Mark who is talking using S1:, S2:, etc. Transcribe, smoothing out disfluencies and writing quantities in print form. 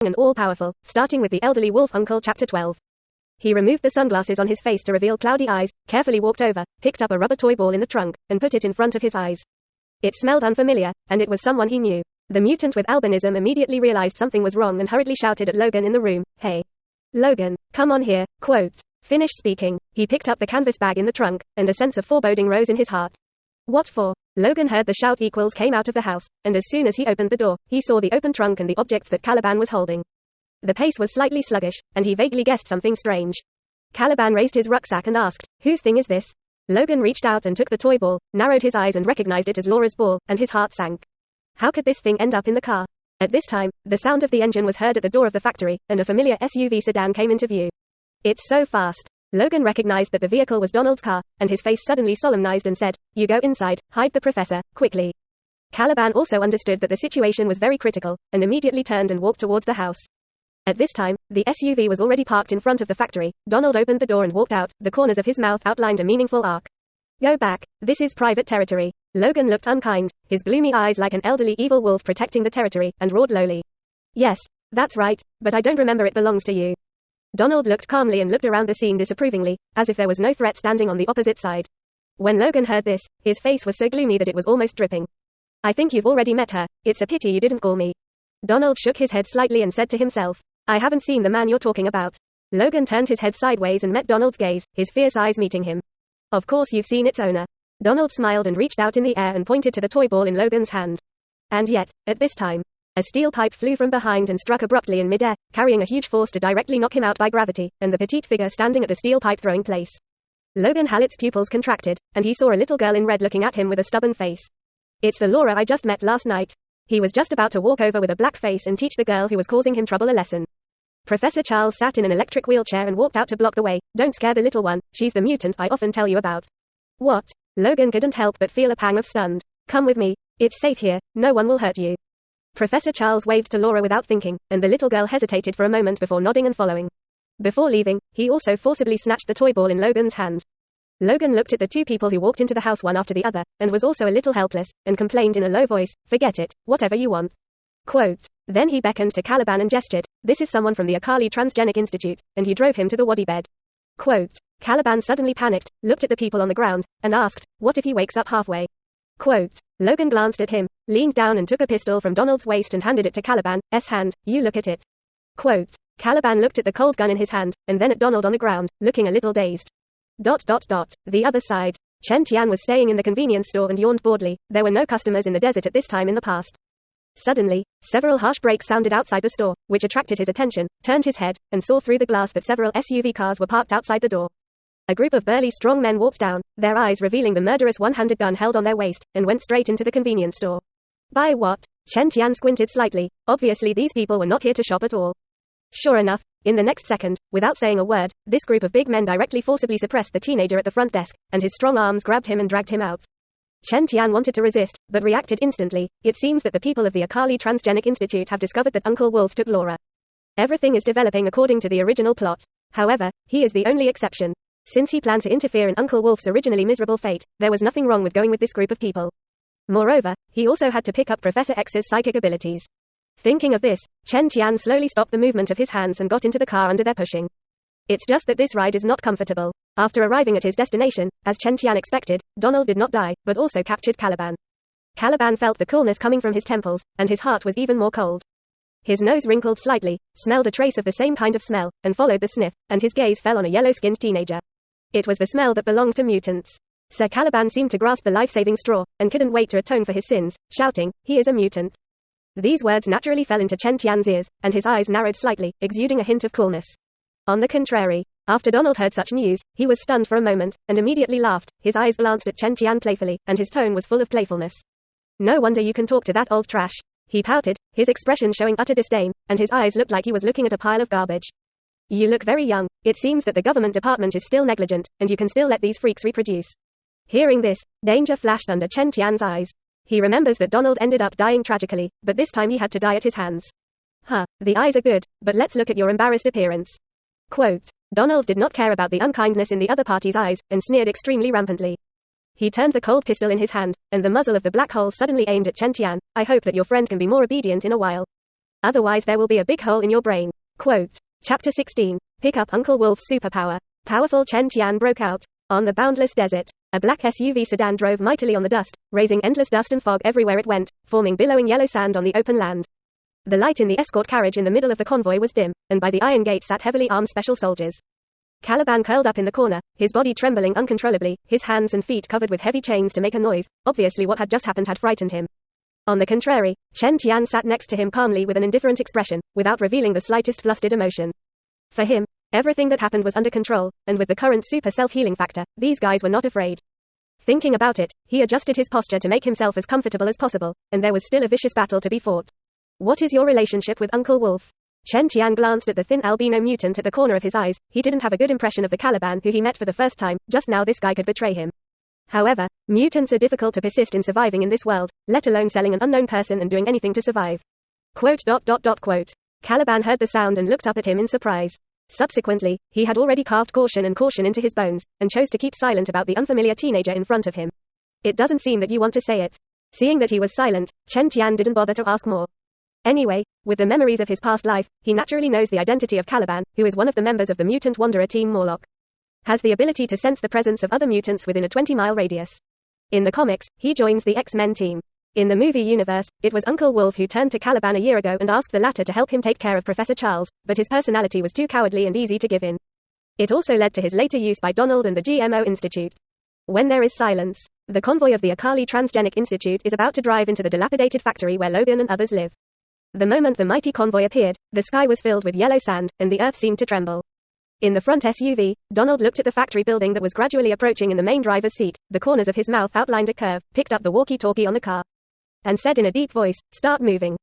S1: and all-powerful, starting with the elderly wolf uncle. Chapter 12. He removed the sunglasses on his face to reveal cloudy eyes, carefully walked over, picked up a rubber toy ball in the trunk, and put it in front of his eyes. It smelled unfamiliar, and it was someone he knew. The mutant with albinism immediately realized something was wrong and hurriedly shouted at Logan in the room, "Hey, Logan, come on here." Quote. Finished speaking, he picked up the canvas bag in the trunk, and a sense of foreboding rose in his heart. What for? Logan heard the shout equals came out of the house, and as soon as he opened the door, he saw the open trunk and the objects that Caliban was holding. The pace was slightly sluggish, and he vaguely guessed something strange. Caliban raised his rucksack and asked, "Whose thing is this?" Logan reached out and took the toy ball, narrowed his eyes and recognized it as Laura's ball, and his heart sank. How could this thing end up in the car? At this time, the sound of the engine was heard at the door of the factory, and a familiar SUV sedan came into view. It's so fast. Logan recognized that the vehicle was Donald's car, and his face suddenly solemnized and said, "You go inside, hide the professor, quickly." Caliban also understood that the situation was very critical, and immediately turned and walked towards the house. At this time, the SUV was already parked in front of the factory. Donald opened the door and walked out, the corners of his mouth outlined a meaningful arc. "Go back, this is private territory." Logan looked unkind, his gloomy eyes like an elderly evil wolf protecting the territory, and roared lowly. "Yes, that's right, but I don't remember it belongs to you." Donald looked calmly and looked around the scene disapprovingly, as if there was no threat standing on the opposite side. When Logan heard this, his face was so gloomy that it was almost dripping. "I think you've already met her, it's a pity you didn't call me." Donald shook his head slightly and said to himself, "I haven't seen the man you're talking about." Logan turned his head sideways and met Donald's gaze, his fierce eyes meeting him. "Of course you've seen its owner." Donald smiled and reached out in the air and pointed to the toy ball in Logan's hand. And yet, at this time, a steel pipe flew from behind and struck abruptly in midair, carrying a huge force to directly knock him out by gravity, and the petite figure standing at the steel pipe throwing place. Logan Hallett's pupils contracted, and he saw a little girl in red looking at him with a stubborn face. "It's the Laura I just met last night." He was just about to walk over with a black face and teach the girl who was causing him trouble a lesson. Professor Charles sat in an electric wheelchair and walked out to block the way. "Don't scare the little one, she's the mutant I often tell you about." "What?" Logan couldn't help but feel a pang of stunned. "Come with me. It's safe here, no one will hurt you." Professor Charles waved to Laura without thinking, and the little girl hesitated for a moment before nodding and following. Before leaving, he also forcibly snatched the toy ball in Logan's hand. Logan looked at the two people who walked into the house one after the other, and was also a little helpless, and complained in a low voice, "Forget it, whatever you want." Quote. Then he beckoned to Caliban and gestured, "This is someone from the Akali Transgenic Institute," and he drove him to the waddy bed. Quote. Caliban suddenly panicked, looked at the people on the ground, and asked, "What if he wakes up halfway?" Quote. Logan glanced at him, leaned down and took a pistol from Donald's waist and handed it to Caliban's hand. "You look at it." Quote. Caliban looked at the cold gun in his hand, and then at Donald on the ground, looking a little dazed. The other side. Chen Tian was staying in the convenience store and yawned boredly. There were no customers in the desert at this time in the past. Suddenly, several harsh brakes sounded outside the store, which attracted his attention, turned his head, and saw through the glass that several SUV cars were parked outside the door. A group of burly strong men walked down, their eyes revealing the murderous one-handed gun held on their waist, and went straight into the convenience store. Buy what? Chen Tian squinted slightly. Obviously these people were not here to shop at all. Sure enough, in the next second, without saying a word, this group of big men directly forcibly suppressed the teenager at the front desk, and his strong arms grabbed him and dragged him out. Chen Tian wanted to resist, but reacted instantly. It seems that the people of the Akali Transgenic Institute have discovered that Uncle Wolf took Laura. Everything is developing according to the original plot. However, he is the only exception. Since he planned to interfere in Uncle Wolf's originally miserable fate, there was nothing wrong with going with this group of people. Moreover, he also had to pick up Professor X's psychic abilities. Thinking of this, Chen Tian slowly stopped the movement of his hands and got into the car under their pushing. It's just that this ride is not comfortable. After arriving at his destination, as Chen Tian expected, Donald did not die, but also captured Caliban. Caliban felt the coolness coming from his temples, and his heart was even more cold. His nose wrinkled slightly, smelled a trace of the same kind of smell, and followed the sniff, and his gaze fell on a yellow-skinned teenager. It was the smell that belonged to mutants. Sir Caliban seemed to grasp the life-saving straw, and couldn't wait to atone for his sins, shouting, "He is a mutant." These words naturally fell into Chen Tian's ears, and his eyes narrowed slightly, exuding a hint of coolness. On the contrary, after Donald heard such news, he was stunned for a moment, and immediately laughed. His eyes glanced at Chen Tian playfully, and his tone was full of playfulness. "No wonder you can talk to that old trash." He pouted, his expression showing utter disdain, and his eyes looked like he was looking at a pile of garbage. "You look very young. It seems that the government department is still negligent, and you can still let these freaks reproduce." Hearing this, danger flashed under Chen Tian's eyes. He remembers that Donald ended up dying tragically, but this time he had to die at his hands. The eyes are good, but let's look at your embarrassed appearance." Quote. Donald did not care about the unkindness in the other party's eyes, and sneered extremely rampantly. He turned the cold pistol in his hand, and the muzzle of the black hole suddenly aimed at Chen Tian. "I hope that your friend can be more obedient in a while." Otherwise there will be a big hole in your brain. Quote. Chapter 16. Pick up Uncle Wolf's superpower. Powerful Chen Tian broke out. On the boundless desert, a black SUV sedan drove mightily on the dust, raising endless dust and fog everywhere it went, forming billowing yellow sand on the open land. The light in the escort carriage in the middle of the convoy was dim, and by the iron gate sat heavily armed special soldiers. Caliban curled up in the corner, his body trembling uncontrollably, his hands and feet covered with heavy chains to make a noise. Obviously what had just happened had frightened him. On the contrary, Chen Tian sat next to him calmly with an indifferent expression, without revealing the slightest flustered emotion. For him, everything that happened was under control, and with the current super self-healing factor, these guys were not afraid. Thinking about it, he adjusted his posture to make himself as comfortable as possible, and there was still a vicious battle to be fought. What is your relationship with Uncle Wolf? Chen Tian glanced at the thin albino mutant at the corner of his eyes. He didn't have a good impression of the Caliban who he met for the first time. Just now this guy could betray him. However, mutants are difficult to persist in surviving in this world, let alone selling an unknown person and doing anything to survive. Quote. Caliban heard the sound and looked up at him in surprise. Subsequently, he had already carved caution into his bones, and chose to keep silent about the unfamiliar teenager in front of him. It doesn't seem that you want to say it. Seeing that he was silent, Chen Tian didn't bother to ask more. Anyway, with the memories of his past life, he naturally knows the identity of Caliban, who is one of the members of the mutant wanderer team Morlock. Has the ability to sense the presence of other mutants within a 20-mile radius. In the comics, he joins the X-Men team. In the movie universe, it was Uncle Wolf who turned to Caliban a year ago and asked the latter to help him take care of Professor Charles, but his personality was too cowardly and easy to give in. It also led to his later use by Donald and the GMO Institute. When there is silence, the convoy of the Akali Transgenic Institute is about to drive into the dilapidated factory where Logan and others live. The moment the mighty convoy appeared, the sky was filled with yellow sand, and the earth seemed to tremble. In the front SUV, Donald looked at the factory building that was gradually approaching in the main driver's seat. The corners of his mouth outlined a curve, picked up the walkie-talkie on the car, and said in a deep voice, "Start moving."